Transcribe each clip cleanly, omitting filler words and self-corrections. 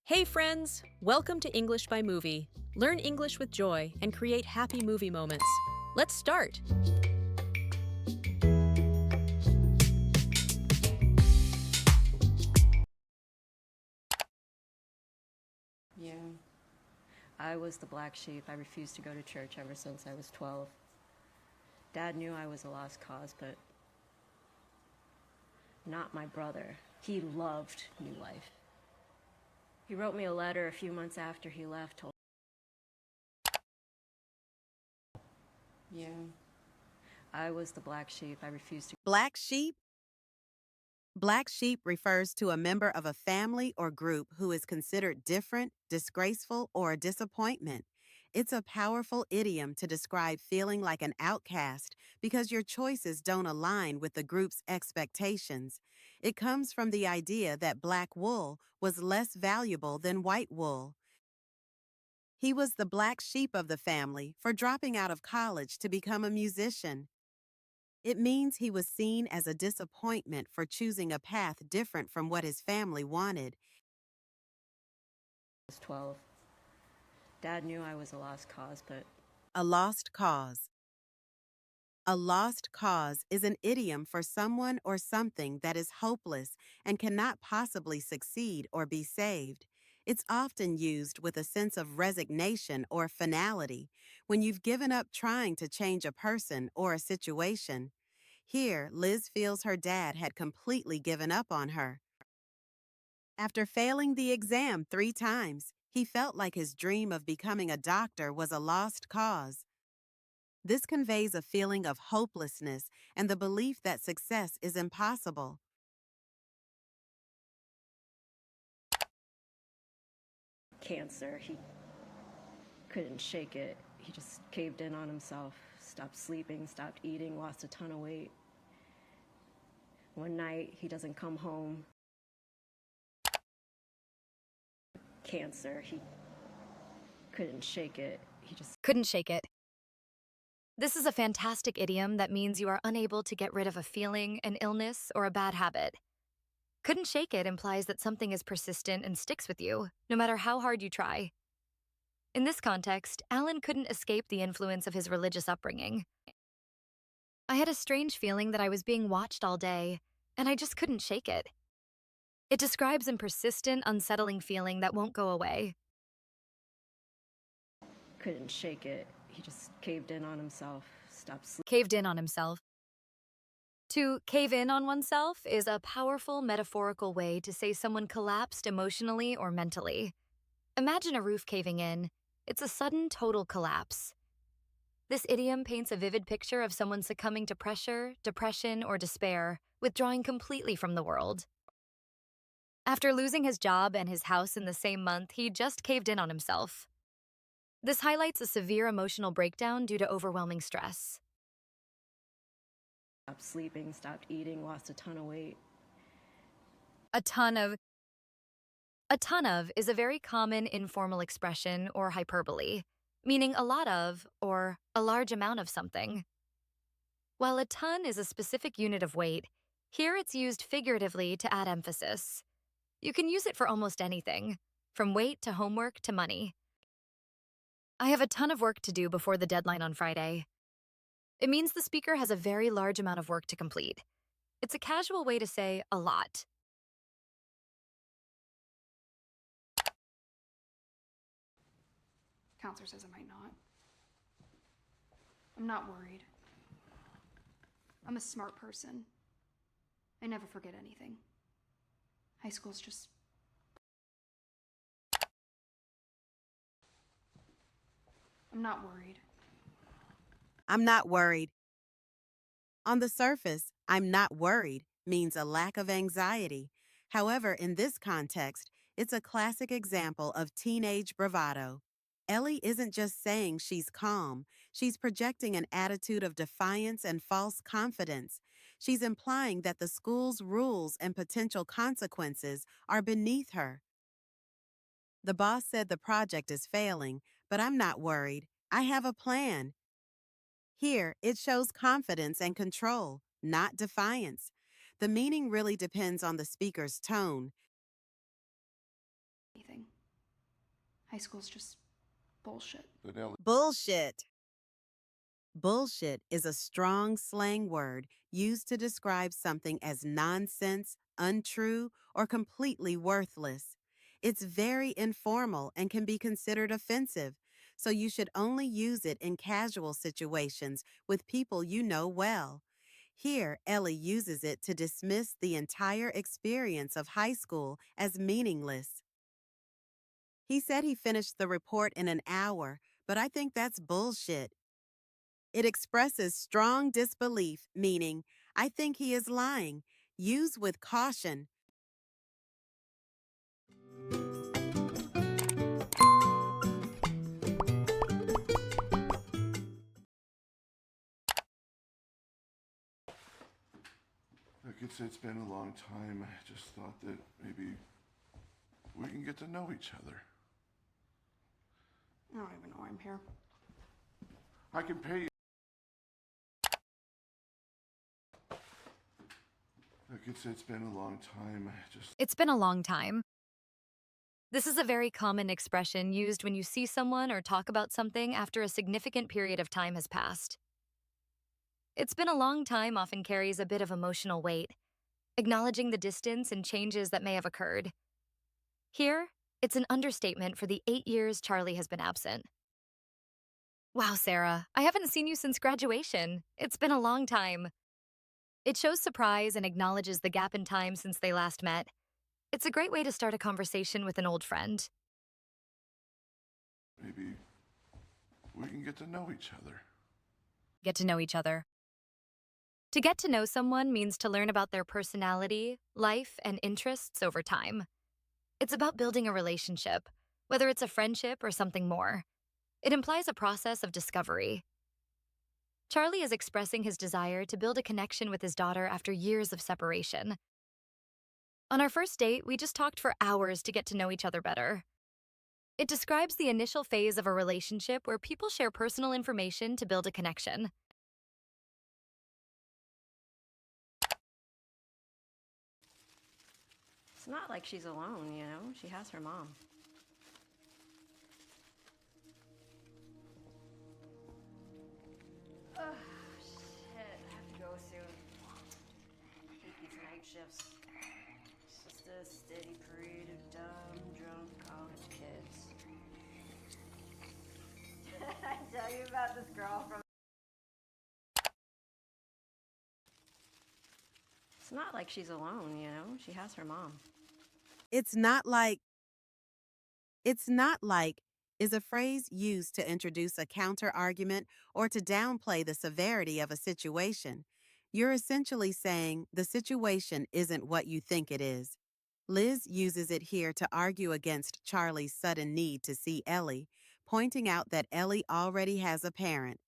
Hey friends! Welcome to English by Movie. Learn English with joy and create happy movie moments. Let's start! Yeah. I was the black sheep. I refused to go to church ever since I was 12. Dad knew I was a lost cause, but not my brother. He loved New Life. He wrote me a letter a few months after he left. Yeah. I was the black sheep. I refused to. Black sheep? Black sheep refers to a member of a family or group who is considered different, disgraceful, or a disappointment. It's a powerful idiom to describe feeling like an outcast because your choices don't align with the group's expectations. It comes from the idea that black wool was less valuable than white wool. He was the black sheep of the family for dropping out of college to become a musician. It means he was seen as a disappointment for choosing a path different from what his family wanted. I was 12. Dad knew I was a lost cause, but A lost cause. A lost cause is an idiom for someone or something that is hopeless and cannot possibly succeed or be saved. It's often used with a sense of resignation or finality when you've given up trying to change a person or a situation. Here, Liz feels her dad had completely given up on her. After failing the exam 3 times, he felt like his dream of becoming a doctor was a lost cause. This conveys a feeling of hopelessness and the belief that success is impossible. cancer. He couldn't shake it. He just caved in on himself, stopped sleeping, stopped eating, lost a ton of weight. One night, he doesn't come home. Cancer. He couldn't shake it. He just Couldn't shake it. This is a fantastic idiom that means you are unable to get rid of a feeling, an illness, or a bad habit. Couldn't shake it implies that something is persistent and sticks with you, no matter how hard you try. In this context, Alan couldn't escape the influence of his religious upbringing. I had a strange feeling that I was being watched all day, and I just couldn't shake it. It describes a persistent, unsettling feeling that won't go away. couldn't shake it. He just caved in on himself, stopped sleeping. Caved in on himself. To cave in on oneself is a powerful metaphorical way to say someone collapsed emotionally or mentally. Imagine a roof caving in. It's a sudden, total collapse. This idiom paints a vivid picture of someone succumbing to pressure, depression, or despair, withdrawing completely from the world. After losing his job and his house in the same month, he just caved in on himself. This highlights a severe emotional breakdown due to overwhelming stress. Stopped sleeping, stopped eating, lost a ton of weight. A ton of is a very common informal expression or hyperbole, meaning a lot of or a large amount of something. While a ton is a specific unit of weight, here it's used figuratively to add emphasis. You can use it for almost anything, from weight to homework to money. I have a ton of work to do before the deadline on Friday. It means the speaker has a very large amount of work to complete. It's a casual way to say a lot. Counselor says I might not. I'm not worried. I'm a smart person. I never forget anything. High school's just... I'm not worried. I'm not worried. On the surface, I'm not worried means a lack of anxiety. However, in this context, it's a classic example of teenage bravado. Ellie isn't just saying she's calm, she's projecting an attitude of defiance and false confidence. She's implying that the school's rules and potential consequences are beneath her. The boss said the project is failing, but I'm not worried. I have a plan. Here, it shows confidence and control, not defiance. The meaning really depends on the speaker's tone. Anything. High school's just bullshit. Bullshit. Bullshit is a strong slang word used to describe something as nonsense, untrue, or completely worthless. It's very informal and can be considered offensive, so you should only use it in casual situations with people you know well. Here, Ellie uses it to dismiss the entire experience of high school as meaningless. He said he finished the report in an hour, but I think that's bullshit. It expresses strong disbelief, meaning, I think he is lying. Use with caution. Look, it's been a long time. I just thought that maybe we can get to know each other. I don't even know why I'm here. I can pay you. Look, it's been a long time. It's been a long time. This is a very common expression used when you see someone or talk about something after a significant period of time has passed. It's been a long time often carries a bit of emotional weight, acknowledging the distance and changes that may have occurred. Here, it's an understatement for the 8 years Charlie has been absent. Wow, Sarah, I haven't seen you since graduation. It's been a long time. It shows surprise and acknowledges the gap in time since they last met. It's a great way to start a conversation with an old friend. Maybe we can get to know each other. Get to know each other. To get to know someone means to learn about their personality, life, and interests over time. It's about building a relationship, whether it's a friendship or something more. It implies a process of discovery. Charlie is expressing his desire to build a connection with his daughter after years of separation. On our first date, we just talked for hours to get to know each other better. It describes the initial phase of a relationship where people share personal information to build a connection. It's not like she's alone, you know? She has her mom. Oh, shit. I have to go soon. I hate these night shifts. It's just a steady parade of dumb, drunk college kids. Did I tell you about this girl from... It's not like she's alone, you know? She has her mom. It's not like is a phrase used to introduce a counter-argument or to downplay the severity of a situation. You're essentially saying the situation isn't what you think it is. Liz uses it here to argue against Charlie's sudden need to see Ellie, pointing out that Ellie already has a parent.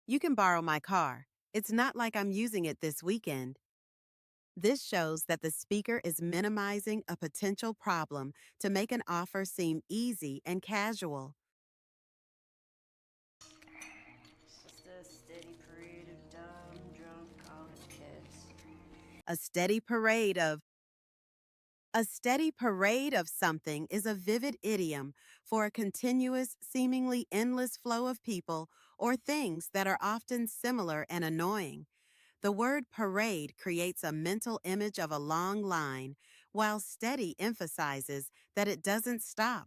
You can borrow my car. It's not like I'm using it this weekend. This shows that the speaker is minimizing a potential problem to make an offer seem easy and casual. It's just a steady parade of dumb, drunk college kids. A steady parade of something is a vivid idiom for a continuous, seemingly endless flow of people or things that are often similar and annoying. The word parade creates a mental image of a long line, while steady emphasizes that it doesn't stop.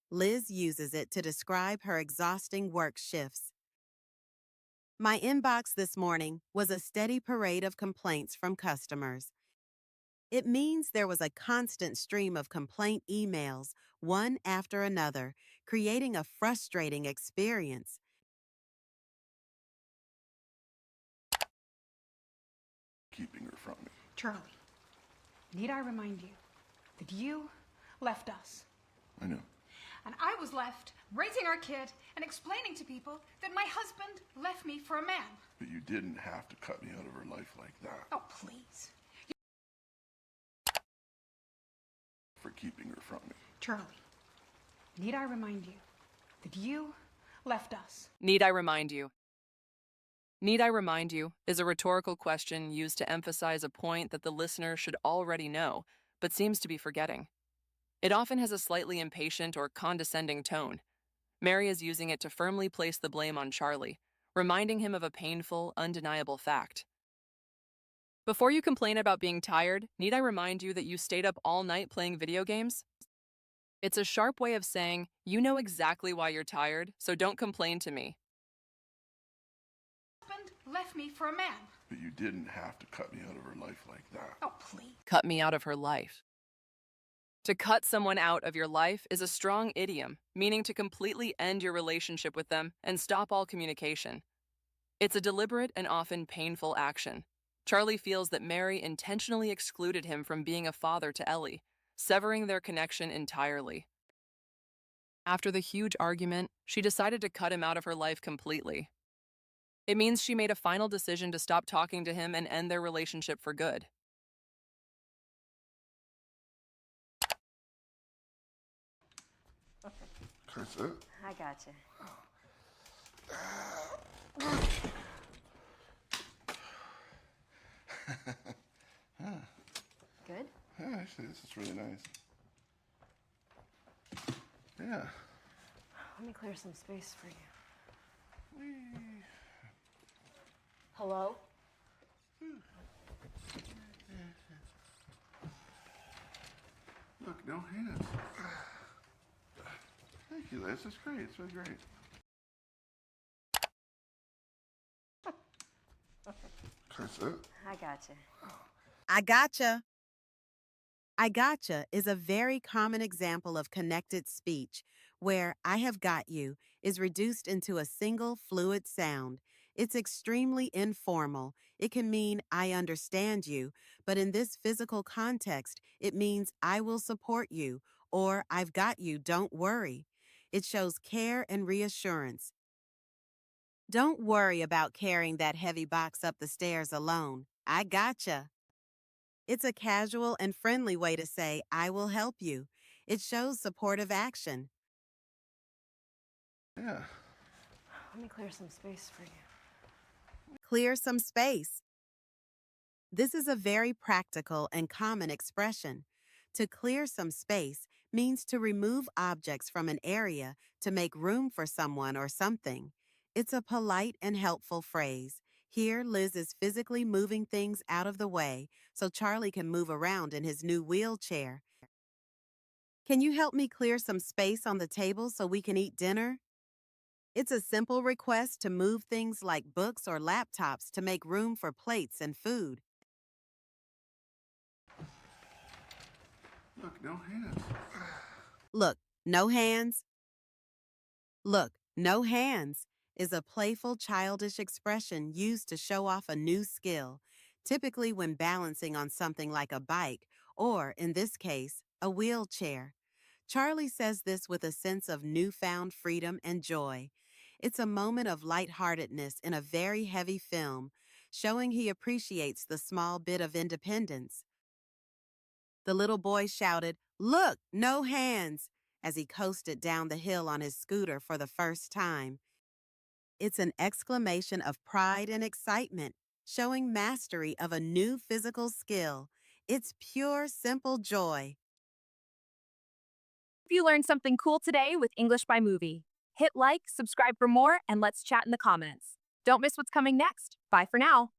Liz uses it to describe her exhausting work shifts. My inbox this morning was a steady parade of complaints from customers. It means there was a constant stream of complaint emails, one after another, creating a frustrating experience. Keeping her from me. Charlie, need I remind you that you left us? I know. And I was left raising our kid and explaining to people that my husband left me for a man. But you didn't have to cut me out of her life like that. Oh, please. For keeping her from me. Charlie, need I remind you that you left us? Need I remind you? Need I remind you is a rhetorical question used to emphasize a point that the listener should already know, but seems to be forgetting. It often has a slightly impatient or condescending tone. Mary is using it to firmly place the blame on Charlie, reminding him of a painful, undeniable fact. Before you complain about being tired, need I remind you that you stayed up all night playing video games? It's a sharp way of saying, you know exactly why you're tired, so don't complain to me. Husband left me for a man. But you didn't have to cut me out of her life like that. Oh, please. Cut me out of her life. To cut someone out of your life is a strong idiom, meaning to completely end your relationship with them and stop all communication. It's a deliberate and often painful action. Charlie feels that Mary intentionally excluded him from being a father to Ellie, severing their connection entirely. After the huge argument, she decided to cut him out of her life completely. It means she made a final decision to stop talking to him and end their relationship for good. That's it. I gotcha. Good? Yeah, actually, this is really nice. Yeah. Let me clear some space for you. Hello? Look, no hands. Thank you, Liz. That's great. It's really great. That's it. I gotcha. I gotcha. I gotcha is a very common example of connected speech where I have got you is reduced into a single fluid sound. It's extremely informal. It can mean I understand you, but in this physical context, it means I will support you or I've got you, don't worry. It shows care and reassurance. Don't worry about carrying that heavy box up the stairs alone. I gotcha. It's a casual and friendly way to say, I will help you. It shows supportive action. Yeah. Let me clear some space for you. Clear some space. This is a very practical and common expression. To clear some space means to remove objects from an area to make room for someone or something. It's a polite and helpful phrase. Here, Liz is physically moving things out of the way so Charlie can move around in his new wheelchair. Can you help me clear some space on the table so we can eat dinner? It's a simple request to move things like books or laptops to make room for plates and food. Look, no hands. Look, no hands. Look, no hands is a playful, childish expression used to show off a new skill, typically when balancing on something like a bike or, in this case, a wheelchair. Charlie says this with a sense of newfound freedom and joy. It's a moment of lightheartedness in a very heavy film, showing he appreciates the small bit of independence. The little boy shouted, "Look, no hands," as he coasted down the hill on his scooter for the first time. It's an exclamation of pride and excitement, showing mastery of a new physical skill. It's pure, simple joy. Hope you learned something cool today with English by Movie. Hit like, subscribe for more, and let's chat in the comments. Don't miss what's coming next. Bye for now.